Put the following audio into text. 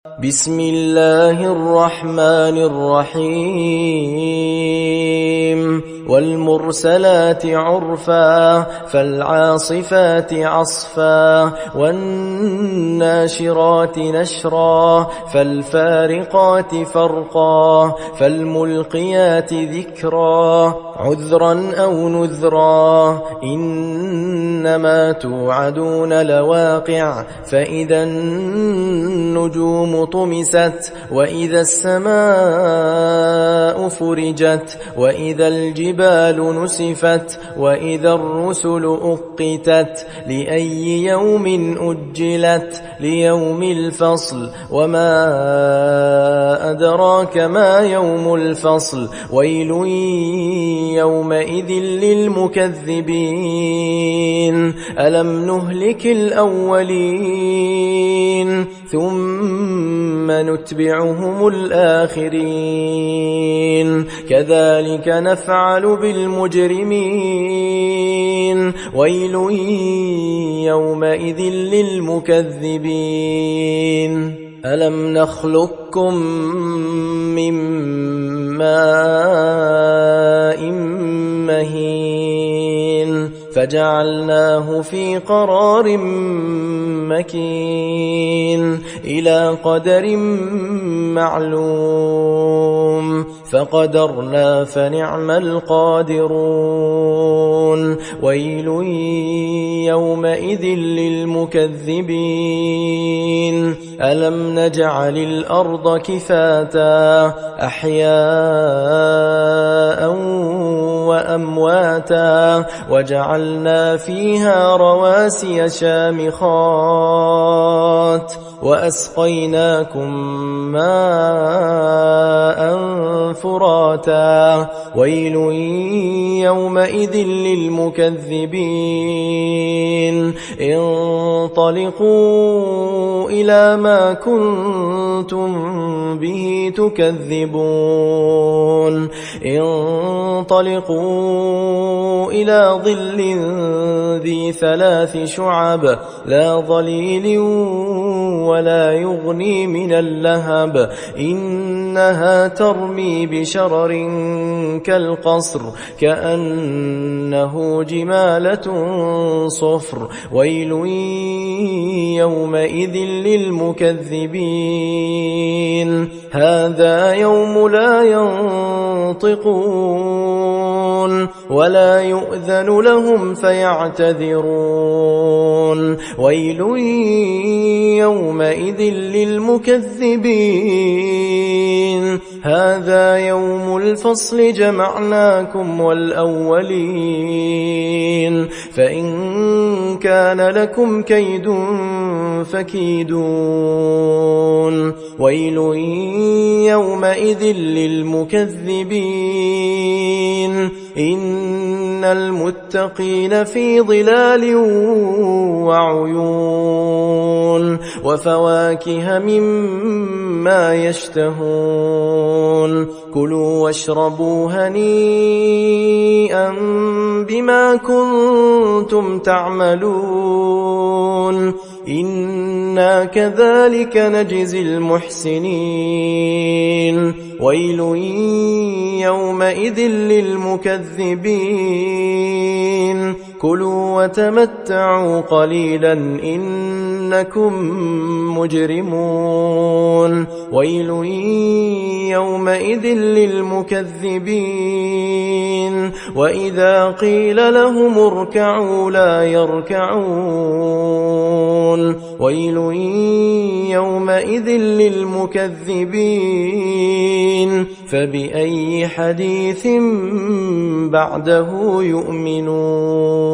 بسم الله الرحمن الرحيم والمرسلات عرفا فالعاصفات عصفا والناشرات نشرا فالفارقات فرقا فالملقيات ذكرا عذرا أو نذرا إنما توعدون لواقع فإذا النجوم طمست وإذا السماء فرجت وإذا الجبال نسفت وإذا الرسل أقتت لأي يوم أجلت ليوم الفصل وما أدراك ما يوم الفصل ويل يومئذ للمكذبين ألم نهلك الأولين ثم نتبعهم الآخرين كذلك نفعل بالمجرمين ويل يومئذ للمكذبين ألم نخلقكم من ماء مهين فجعلناه في قرار مكين إلى قدر معلوم فقدرنا فنعم القادرون ويل يومئذ للمكذبين ألم نجعل الأرض كفاتا أحياء وأمواتا وجعلنا فيها رواسي شامخات وأسقيناكم ماء فراتا ويل يومئذ للمكذبين انطلقوا إلى ما كنتم به تكذبون انطلقوا إلى ظل ذي 3 شعب لا ظليل ولا يغني من اللهب إنها ترمي بشرر كالقصر كأنه جمالة صفر ويل يومئذ للمكذبين هذا يوم لا ينطقون ولا يؤذن لهم فيعتذرون ويل يومئذ للمكذبين هذا يوم الفصل جمعناكم والأولين فإن كان لكم كيد فكيدون ويل يومئذ للمكذبين إن المتقين في ظلال وعيون وفواكه مما يشتهون كلوا واشربوا هنيئا بما كنتم تعملون إنا كذلك نجزي المحسنين ويل يومئذ للمكذبين كلوا وتمتعوا قليلا إنكم مجرمون ويل يومئذ للمكذبين وإذا قيل لهم اركعوا لا يركعون ويل يومئذ للمكذبين فبأي حديث بعده يؤمنون